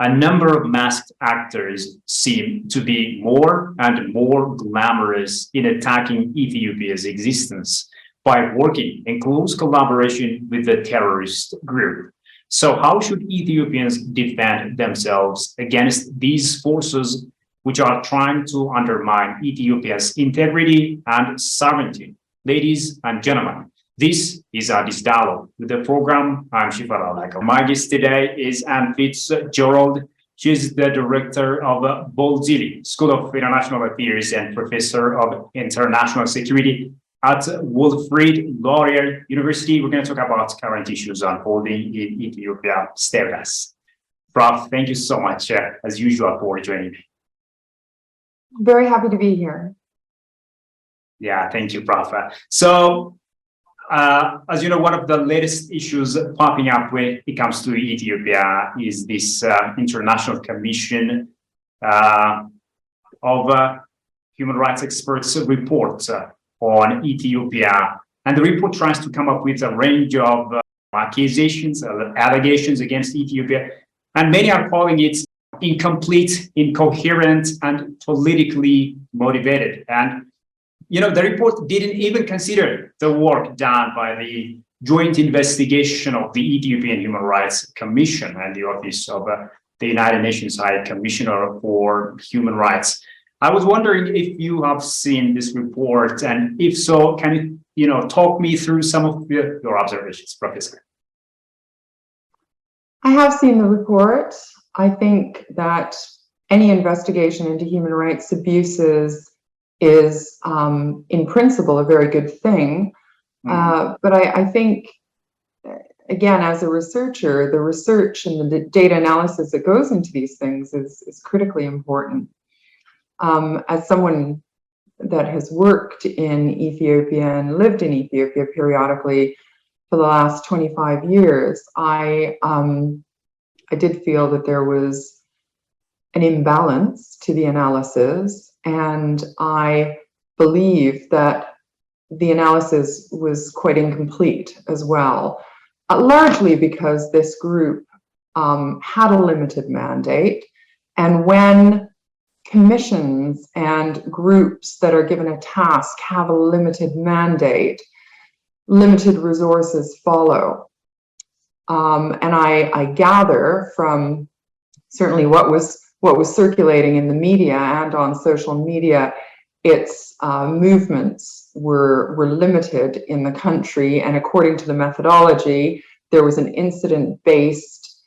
a number of masked actors seem to be more and more glamorous in attacking Ethiopia's existence by working in close collaboration with the terrorist group. So how should Ethiopians defend themselves against these forces which are trying to undermine Ethiopia's integrity and sovereignty? Ladies and gentlemen, this is Addis Dialogue. With the program, I'm Fitz-Gerald. My guest today is Fitz-Gerald. She is the director of Bolzili School of International Affairs and professor of international security at Wilfrid Laurier University. We're going to talk about current issues unfolding in Ethiopia. Stay with us. Prof, thank you so much, as usual, for joining me. Very happy to be here. Yeah, thank you, Prof. As you know, one of the latest issues popping up when it comes to Ethiopia is this International Commission of Human Rights Experts report on Ethiopia. And the report tries to come up with a range of accusations, allegations against Ethiopia. And many are calling it incomplete, incoherent, and politically motivated. And you know, the report didn't even consider the work done by the joint investigation of the Ethiopian Human Rights Commission and the Office of the United Nations High Commissioner for Human Rights. I was wondering if you have seen this report, and if so, can you, talk me through some of your observations, Professor? I have seen the report. I think that any investigation into human rights abuses is in principle a very good thing. But I think, again, as a researcher, the research and the data analysis that goes into these things is critically important. As someone that has worked in Ethiopia and lived in Ethiopia periodically for the last 25 years, I did feel that there was an imbalance to the analysis. And I believe that the analysis was quite incomplete as well, largely because this group had a limited mandate. And when commissions and groups that are given a task have a limited mandate, limited resources follow. And I gather from certainly what was circulating in the media and on social media, its movements were limited in the country. And according to the methodology, there was an incident-based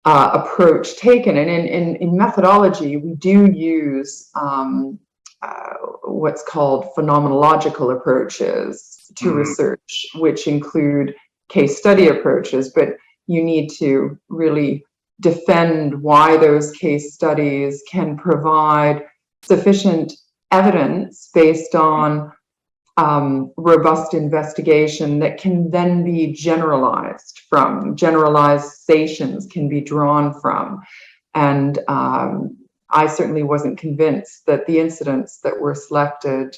approach taken. And in methodology, we do use what's called phenomenological approaches to research, which include case study approaches, but you need to really defend why those case studies can provide sufficient evidence based on robust investigation that can then be generalized from. Generalizations can be drawn from. And I certainly wasn't convinced that the incidents that were selected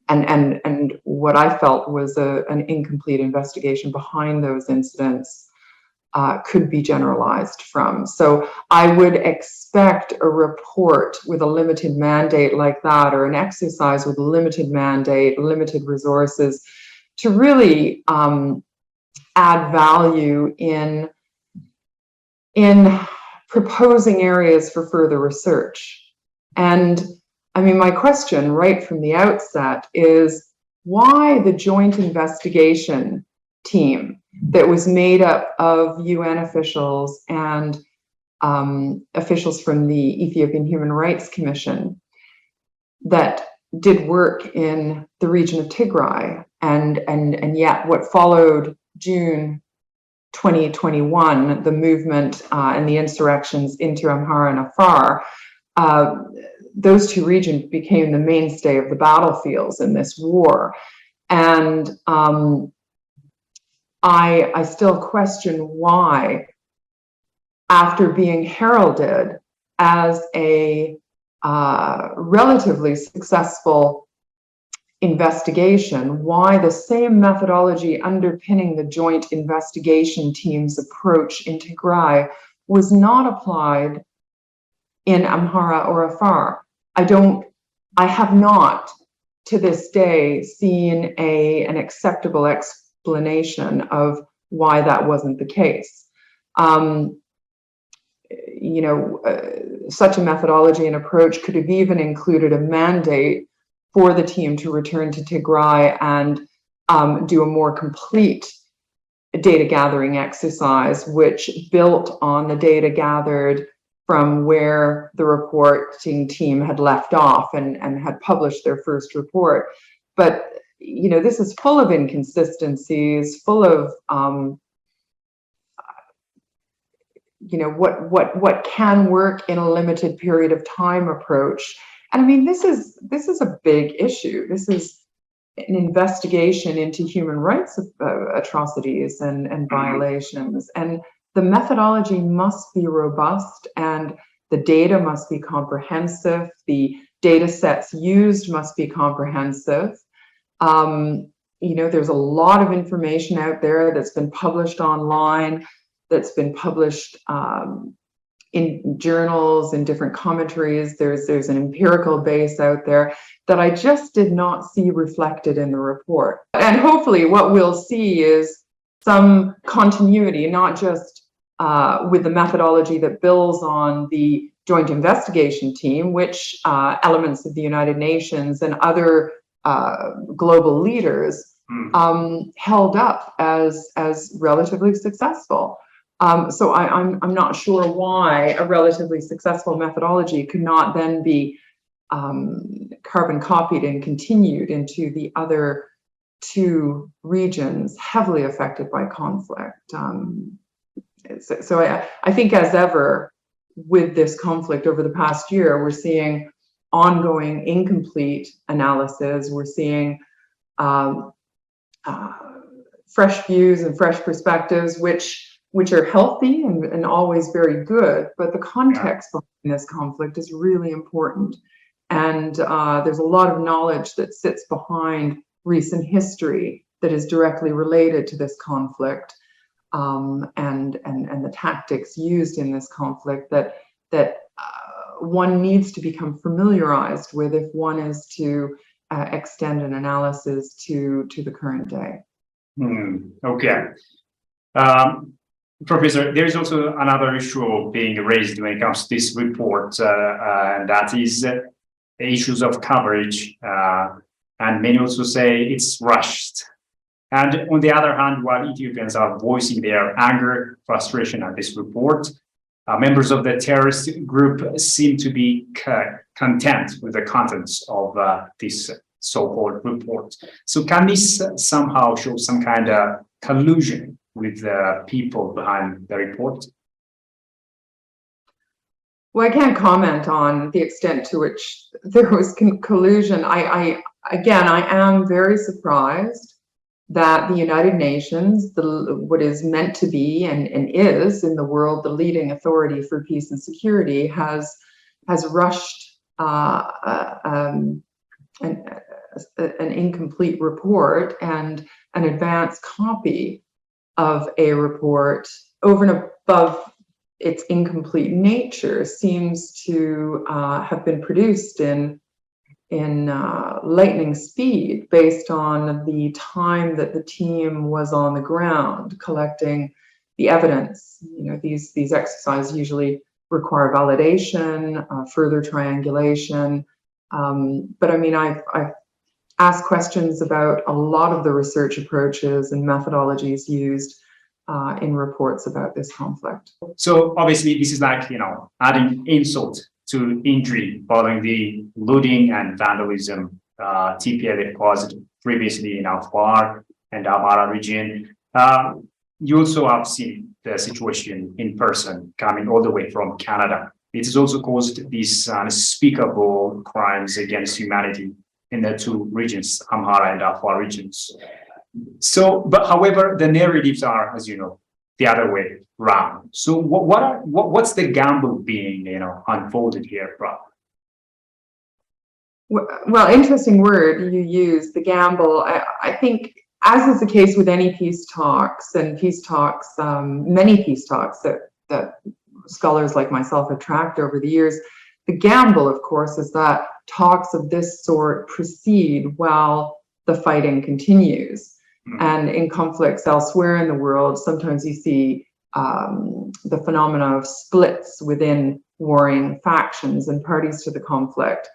and what I felt was an incomplete investigation behind those incidents could be generalized from. So I would expect a report with a limited mandate like that, or an exercise with a limited mandate, limited resources, to really add value in proposing areas for further research. And I mean, my question right from the outset is, why the joint investigation team that was made up of UN officials and officials from the Ethiopian Human Rights Commission that did work in the region of Tigray, and yet what followed June 2021, the movement and the insurrections into Amhara and Afar, those two regions became the mainstay of the battlefields in this war. And I still question why, after being heralded as a relatively successful investigation, why the same methodology underpinning the joint investigation team's approach in Tigray was not applied in Amhara or Afar. I have not to this day seen an acceptable explanation of why that wasn't the case. Such a methodology and approach could have even included a mandate for the team to return to Tigray and do a more complete data gathering exercise, which built on the data gathered from where the reporting team had left off and had published their first report. But, this is full of inconsistencies, full of, what can work in a limited period of time approach. And I mean, this is a big issue. This is an investigation into human rights atrocities and violations. And the methodology must be robust and the data must be comprehensive. The data sets used must be comprehensive. There's a lot of information out there that's been published online, that's been published in journals, in different commentaries. There's an empirical base out there that I just did not see reflected in the report. And hopefully what we'll see is some continuity, not just with the methodology that builds on the joint investigation team, which elements of the United Nations and other global leaders held up as relatively successful. So I'm not sure why a relatively successful methodology could not then be carbon copied and continued into the other two regions heavily affected by conflict. So I think, as ever with this conflict over the past year, we're seeing ongoing incomplete analysis. We're seeing fresh views and fresh perspectives, which are healthy and always very good, but the context behind this conflict is really important. And there's a lot of knowledge that sits behind recent history that is directly related to this conflict, and the tactics used in this conflict that one needs to become familiarized with if one is to extend an analysis to the current day. Okay. Professor, there is also another issue being raised when it comes to this report, and that is issues of coverage. And many also say it's rushed. And on the other hand, while Ethiopians are voicing their anger, frustration at this report, members of the terrorist group seem to be content with the contents of this so-called report. So can this somehow show some kind of collusion with the people behind the report? Well, I can't comment on the extent to which there was collusion. I am very surprised that the United Nations, what is meant to be and is in the world the leading authority for peace and security, has rushed an incomplete report and an advanced copy of a report over and above its incomplete nature seems to have been produced in lightning speed based on the time that the team was on the ground collecting the evidence. These exercises usually require validation, further triangulation. But I mean, I've asked questions about a lot of the research approaches and methodologies used in reports about this conflict. So obviously this is like, adding insult to injury following the looting and vandalism TPLF caused previously in Afar and Amhara region. You also have seen the situation in person coming all the way from Canada. It has also caused these unspeakable crimes against humanity in the two regions, Amhara and Afar regions. So, but however, the narratives are, as you know, the other way around. So what's the gamble being, unfolded here, Prof? Well, interesting word you use, the gamble. I think, as is the case with any peace talks, and peace talks, many peace talks that scholars like myself have tracked over the years. The gamble, of course, is that talks of this sort proceed while the fighting continues. And in conflicts elsewhere in the world, sometimes you see the phenomena of splits within warring factions and parties to the conflict.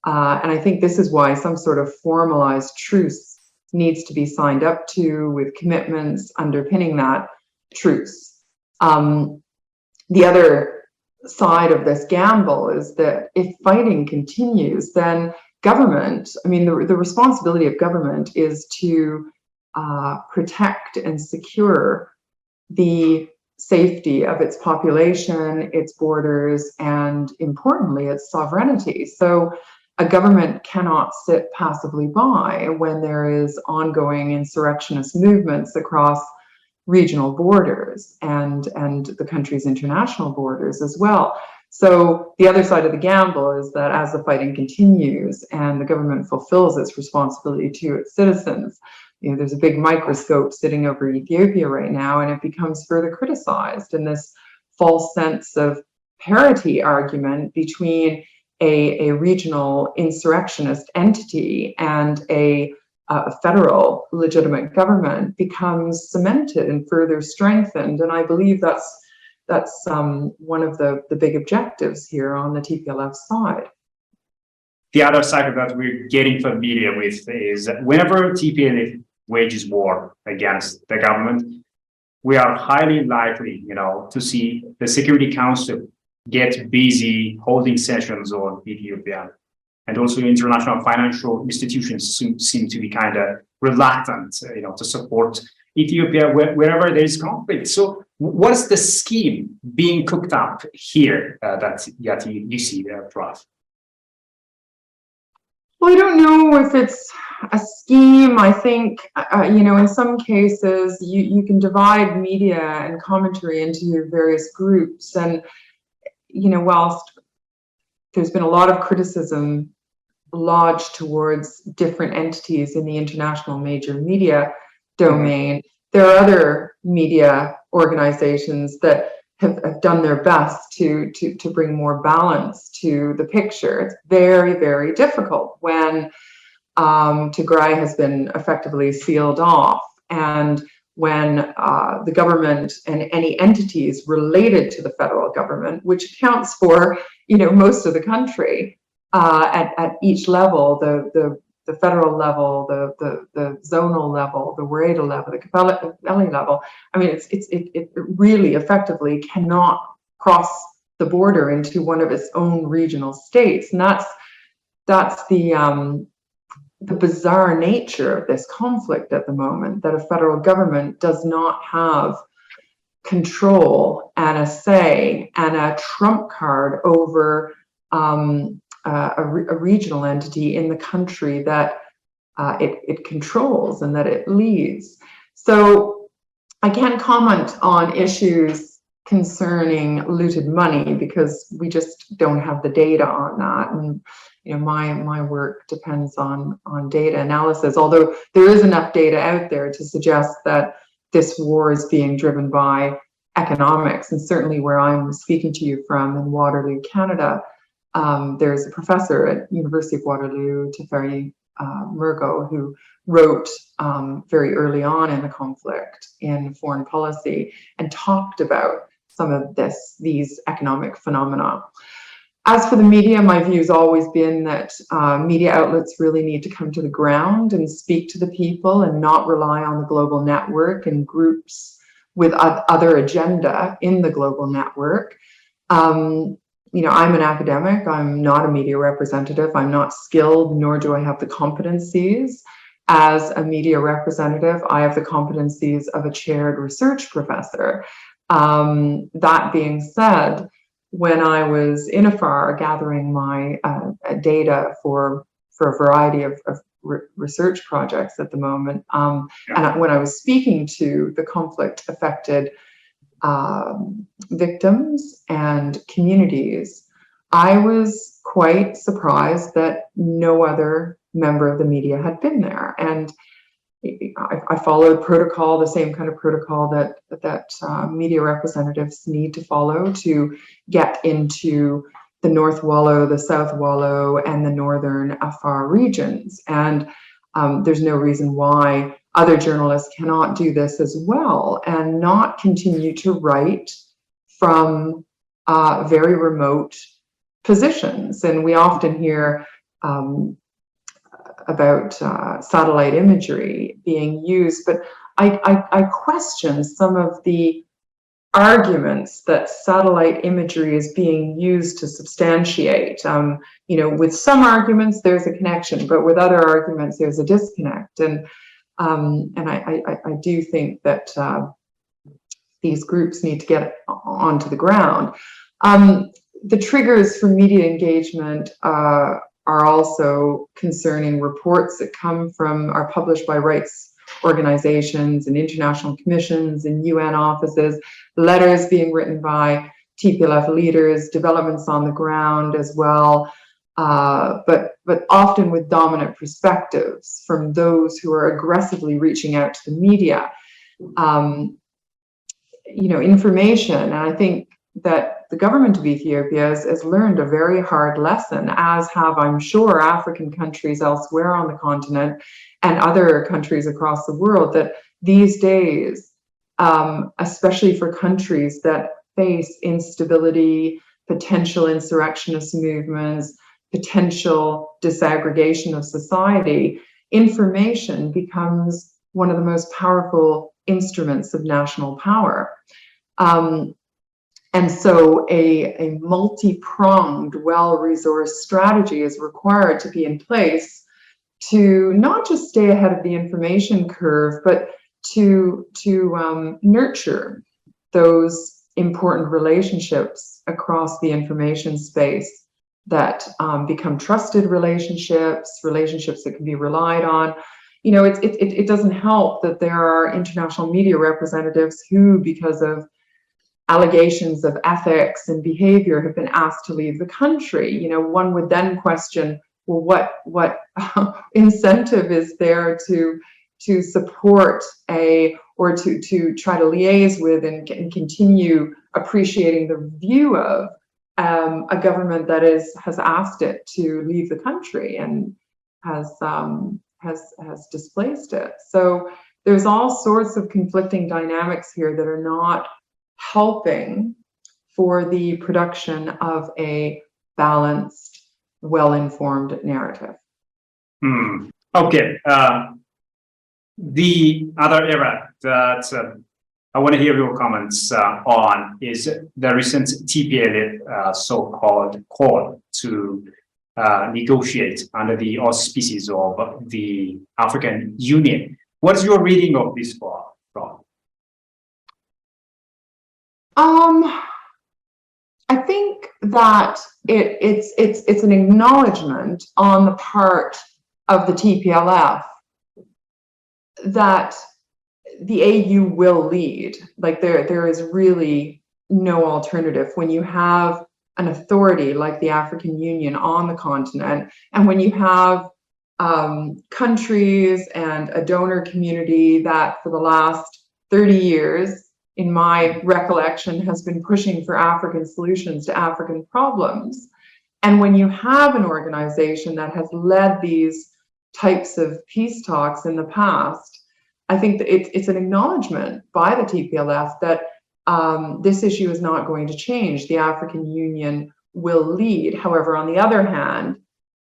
And I think this is why some sort of formalized truce needs to be signed up to, with commitments underpinning that truce. The other side of this gamble is that if fighting continues, then government, I mean, the responsibility of government is to protect and secure the safety of its population, its borders, and importantly, its sovereignty. So a government cannot sit passively by when there is ongoing insurrectionist movements across regional borders and the country's international borders as well. So the other side of the gamble is that as the fighting continues and the government fulfills its responsibility to its citizens, you know, there's a big microscope sitting over Ethiopia right now, and it becomes further criticized in this false sense of parity argument between a regional insurrectionist entity and a federal legitimate government becomes cemented and further strengthened. And I believe that's one of the big objectives here on the TPLF side. The other side of that we're getting familiar with is whenever TPLF wages war against the government, we are highly likely, to see the Security Council get busy holding sessions on Ethiopia. And also international financial institutions seem to be kind of reluctant, to support Ethiopia wherever there is conflict. So what's the scheme being cooked up here that you see there, Prof? Well, I don't know if it's a scheme. I think, in some cases, you can divide media and commentary into various groups. And, whilst there's been a lot of criticism lodged towards different entities in the international major media domain, there are other media organizations that have done their best to bring more balance to the picture. It's very, very difficult when Tigray has been effectively sealed off, and when the government and any entities related to the federal government, which accounts for most of the country at each level, the federal level, the zonal level, the Wareda level, the Kabeli level. I mean, it really effectively cannot cross the border into one of its own regional states, and that's the bizarre nature of this conflict at the moment, that a federal government does not have control and a say and a trump card over a regional entity in the country that it controls and that it leads. So I can't comment on issues concerning looted money because we just don't have the data on that. And my work depends on data analysis, although there is enough data out there to suggest that this war is being driven by economics. And certainly where I'm speaking to you from in Waterloo, Canada, there's a professor at University of Waterloo, Teferi Murgo, who wrote very early on in the conflict in foreign policy and talked about some of these economic phenomena. As for the media, my view has always been that media outlets really need to come to the ground and speak to the people and not rely on the global network and groups with other agenda in the global network. I'm an academic. I'm not a media representative. I'm not skilled, nor do I have the competencies as a media representative. I have the competencies of a chaired research professor. That being said, when I was in AFAR gathering my data for a variety of research projects at the moment, and when I was speaking to the conflict-affected victims and communities, I was quite surprised that no other member of the media had been there. And I followed protocol, the same kind of protocol that media representatives need to follow to get into the North Wallo, the South Wallo, and the Northern Afar regions. And there's no reason why other journalists cannot do this as well and not continue to write from very remote positions. And we often hear about satellite imagery being used, but I question some of the arguments that satellite imagery is being used to substantiate. With some arguments there's a connection, but with other arguments there's a disconnect. And I do think that these groups need to get onto the ground. The triggers for media engagement are also concerning reports that are published by rights organizations and international commissions and UN offices, letters being written by TPLF leaders, developments on the ground as well, but often with dominant perspectives from those who are aggressively reaching out to the media. Information, and I think that the government of Ethiopia has learned a very hard lesson, as have, I'm sure, African countries elsewhere on the continent and other countries across the world, that these days, especially for countries that face instability, potential insurrectionist movements, potential disaggregation of society, information becomes one of the most powerful instruments of national power. And so a multi-pronged, well-resourced strategy is required to be in place to not just stay ahead of the information curve, but to nurture those important relationships across the information space that become trusted relationships that can be relied on. It doesn't help that there are international media representatives who, because of allegations of ethics and behavior, have been asked to leave the country. One would then question, well, what incentive is there to support or to try to liaise with and continue appreciating the view of a government that has asked it to leave the country and has displaced it. So there's all sorts of conflicting dynamics here that are not helping for the production of a balanced, well-informed narrative. Okay. The other area that I want to hear your comments on is the recent TPLF so-called call to negotiate under the auspices of the African Union. What's your reading of this call, Prof? I think that it's an acknowledgement on the part of the TPLF that the AU will lead. Like there is really no alternative when you have an authority like the African Union on the continent, and when you have countries and a donor community that for the last 30 years, in my recollection, has been pushing for African solutions to African problems. And when you have an organization that has led these types of peace talks in the past, I think that it's an acknowledgement by the TPLF that this issue is not going to change. The African Union will lead. However, on the other hand,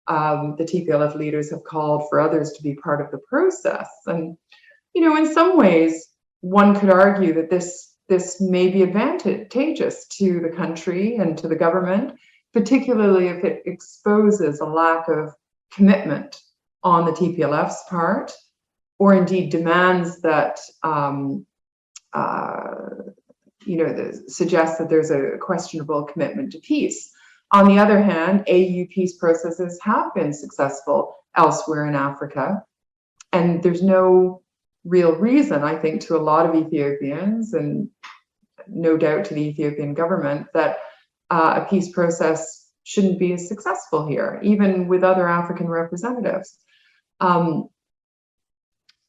the TPLF leaders have called for others to be part of the process. And, in some ways, one could argue that this may be advantageous to the country and to the government, particularly if it exposes a lack of commitment on the TPLF's part, or indeed demands that suggests that there's a questionable commitment to peace. On the other hand, AU peace processes have been successful elsewhere in Africa, and there's no real reason, I think, to a lot of Ethiopians, and no doubt to the Ethiopian government, that a peace process shouldn't be as successful here, even with other African representatives.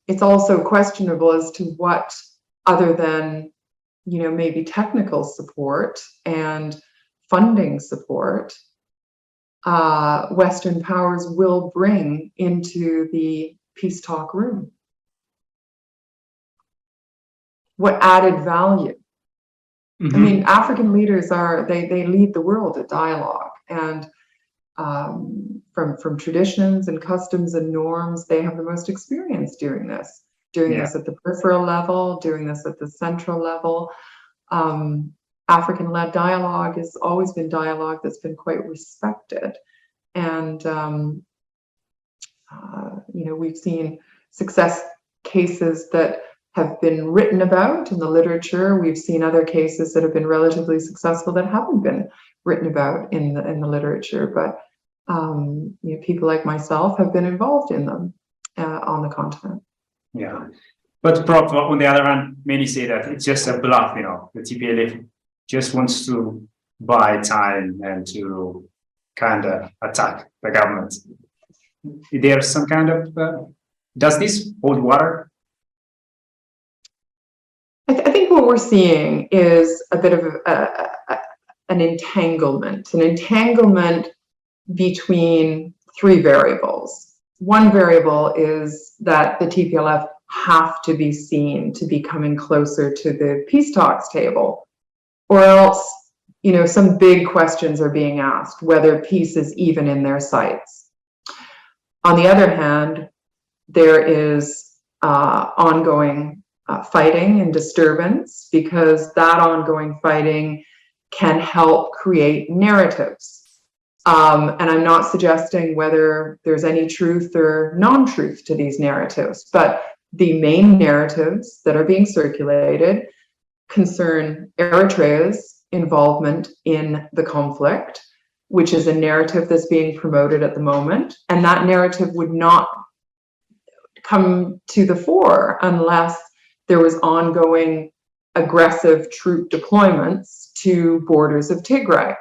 it's also questionable as to what, other than, maybe technical support and funding support, Western powers will bring into the peace talk room. What added value? Mm-hmm. I mean, African leaders they lead the world at dialogue, and from traditions and customs and norms, they have the most experience doing this at the peripheral level, doing this at the central level. African-led dialogue has always been dialogue that's been quite respected, and we've seen success cases that have been written about in the literature. We've seen other cases that have been relatively successful that haven't been written about in the literature, but people like myself have been involved in them on the continent. Yeah, but Prof, on the other hand, many say that it's just a bluff. The TPLF just wants to buy time and to kind of attack the government. Is there some kind of does this hold water? I think what we're seeing is a bit of an entanglement between three variables. One variable is that the TPLF have to be seen to be coming closer to the peace talks table, or else, some big questions are being asked, whether peace is even in their sights. On the other hand, there is ongoing fighting and disturbance, because that ongoing fighting can help create narratives. And I'm not suggesting whether there's any truth or non-truth to these narratives, but the main narratives that are being circulated concern Eritrea's involvement in the conflict, which is a narrative that's being promoted at the moment. And that narrative would not come to the fore unless there was ongoing aggressive troop deployments to borders of Tigray.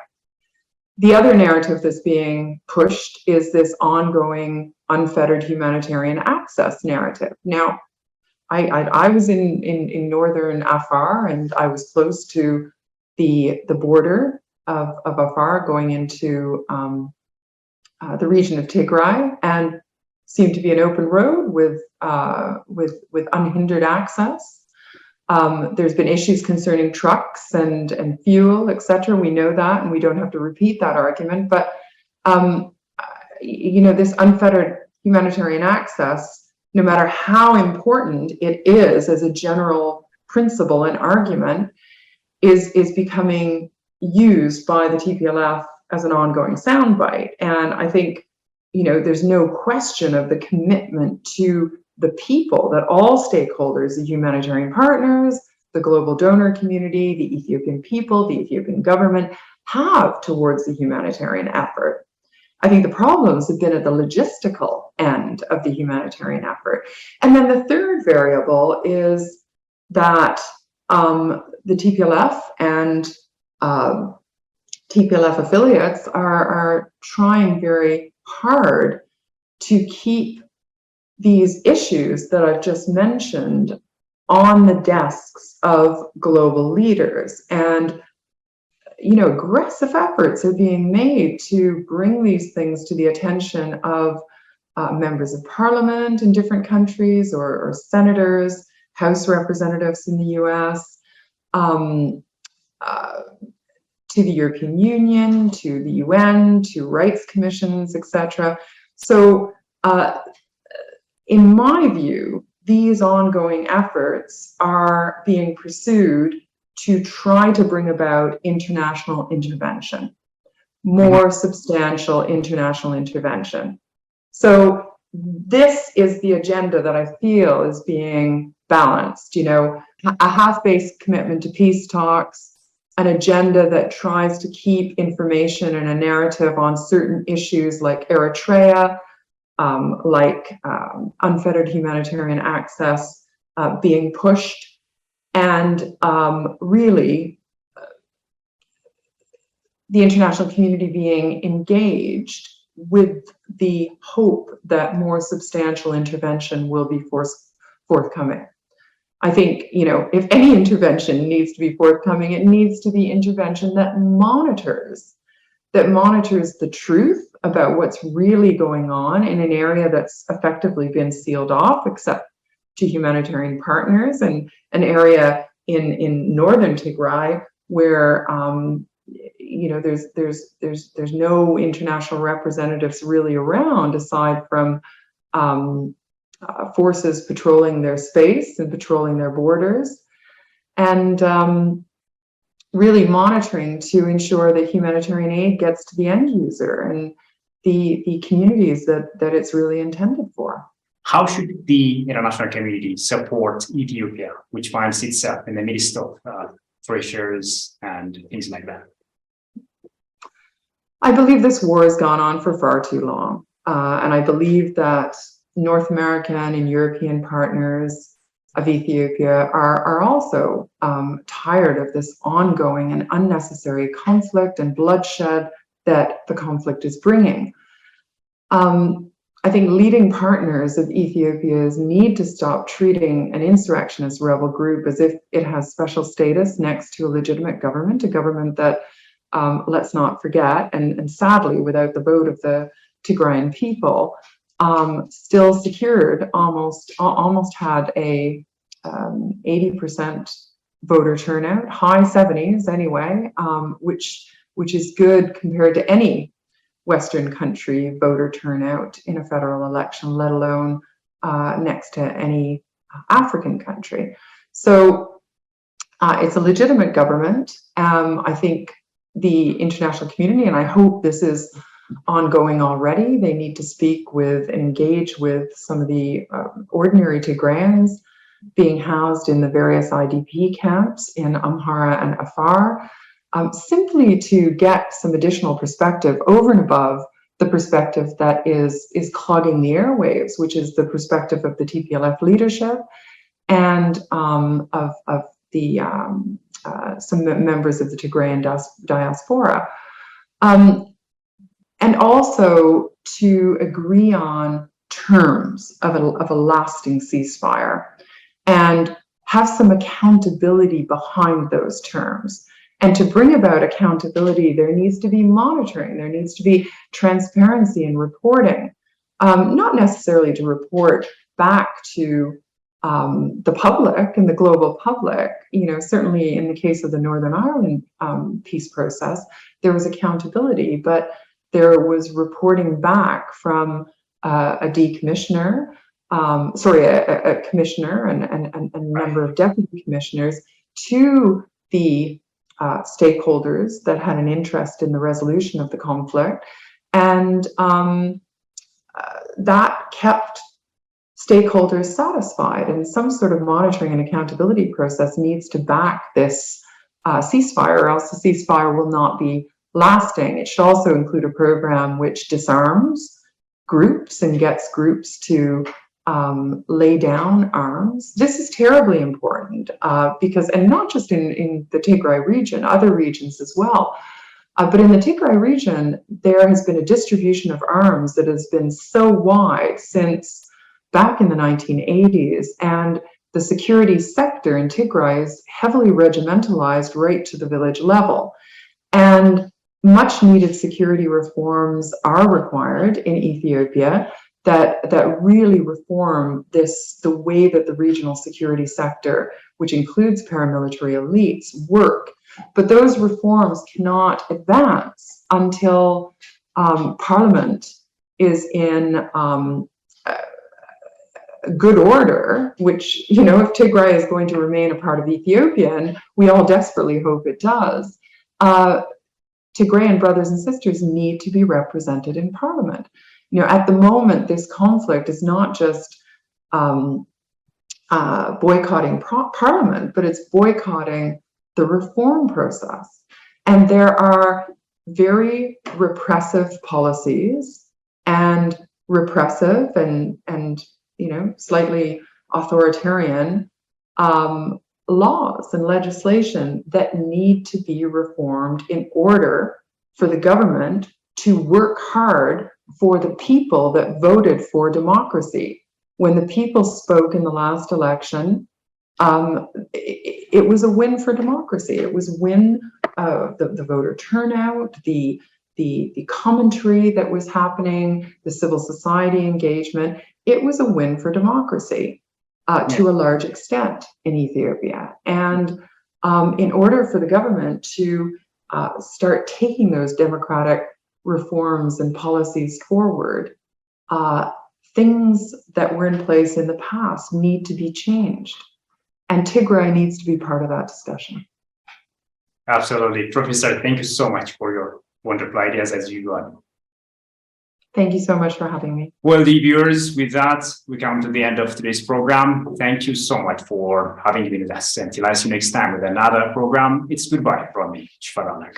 The other narrative that's being pushed is this ongoing unfettered humanitarian access narrative. Now, I was in northern Afar, and I was close to the border of Afar going into the region of Tigray, and seemed to be an open road with unhindered access. There's been issues concerning trucks and fuel, etc. We know that, and we don't have to repeat that argument. But this unfettered humanitarian access, no matter how important it is as a general principle and argument, is becoming used by the TPLF as an ongoing soundbite. And I think, there's no question of the commitment to the people that all stakeholders, the humanitarian partners, the global donor community, the Ethiopian people, the Ethiopian government have towards the humanitarian effort. I think the problems have been at the logistical end of the humanitarian effort. And then the third variable is that the TPLF and TPLF affiliates are trying very hard to keep these issues that I've just mentioned on the desks of global leaders. And, aggressive efforts are being made to bring these things to the attention of members of parliament in different countries, or senators, House representatives in the US, to the European Union, to the UN, to rights commissions, etc. So, in my view, these ongoing efforts are being pursued to try to bring about international intervention, more substantial international intervention. So this is the agenda that I feel is being balanced, a half-baked commitment to peace talks, an agenda that tries to keep information and a narrative on certain issues like Eritrea, unfettered humanitarian access being pushed, and really the international community being engaged with the hope that more substantial intervention will be forthcoming. I think, if any intervention needs to be forthcoming, it needs to be intervention that monitors the truth about what's really going on in an area that's effectively been sealed off, except to humanitarian partners, and an area in northern Tigray where there's no international representatives really around aside from forces patrolling their space and patrolling their borders, and really monitoring to ensure that humanitarian aid gets to the end user and the communities that it's really intended for. How should the international community support Ethiopia, which finds itself in the midst of pressures and things like that? I believe this war has gone on for far too long. And I believe that North American and European partners of Ethiopia are also tired of this ongoing and unnecessary conflict and bloodshed that the conflict is bringing. I think leading partners of Ethiopia's need to stop treating an insurrectionist rebel group as if it has special status next to a legitimate government, a government that, let's not forget, and sadly without the vote of the Tigrayan people, still secured almost had a 80% voter turnout, high 70s anyway, which is good compared to any Western country voter turnout in a federal election, let alone next to any African country. So it's a legitimate government. I think the international community, and I hope this is ongoing already, they need to speak with and engage with some of the ordinary Tigrayans being housed in the various IDP camps in Amhara and Afar, simply to get some additional perspective over and above the perspective that is clogging the airwaves, which is the perspective of the TPLF leadership and of the some members of the Tigrayan diaspora. And also to agree on terms of a lasting ceasefire and have some accountability behind those terms. And to bring about accountability, there needs to be monitoring, there needs to be transparency in reporting, not necessarily to report back to the public and the global public. Certainly in the case of the Northern Ireland peace process, there was accountability, but there was reporting back from a decommissioner, a commissioner and a number of deputy commissioners to the stakeholders that had an interest in the resolution of the conflict, and that kept stakeholders satisfied. And some sort of monitoring and accountability process needs to back this ceasefire, or else the ceasefire will not be lasting. It should also include a program which disarms groups and gets groups to lay down arms. This is terribly important because, and not just in the Tigray region, other regions as well, but in the Tigray region, there has been a distribution of arms that has been so wide since back in the 1980s, and the security sector in Tigray is heavily regimentalized right to the village level. And much needed security reforms are required in Ethiopia that really reform the way that the regional security sector, which includes paramilitary elites, work. But those reforms cannot advance until Parliament is in good order, which, if Tigray is going to remain a part of Ethiopia, and we all desperately hope it does, Tigrayan brothers and sisters need to be represented in Parliament. At the moment, this conflict is not just boycotting Parliament, but it's boycotting the reform process. And there are very repressive policies and repressive and slightly authoritarian laws and legislation that need to be reformed in order for the government to work hard for the people that voted for democracy. when the people spoke in the last election, it was a win for democracy. It was a win, the voter turnout, the commentary that was happening, the civil society engagement. It was a win for democracy to a large extent in Ethiopia. And in order for the government to start taking those democratic reforms and policies forward, things that were in place in the past need to be changed. And Tigray needs to be part of that discussion. Absolutely. Professor, thank you so much for your wonderful ideas as usual. Thank you so much for having me. Well, the viewers, with that, we come to the end of today's program. Thank you so much for having been with us. Until I see you next time with another program, it's goodbye from me, Shfaranak.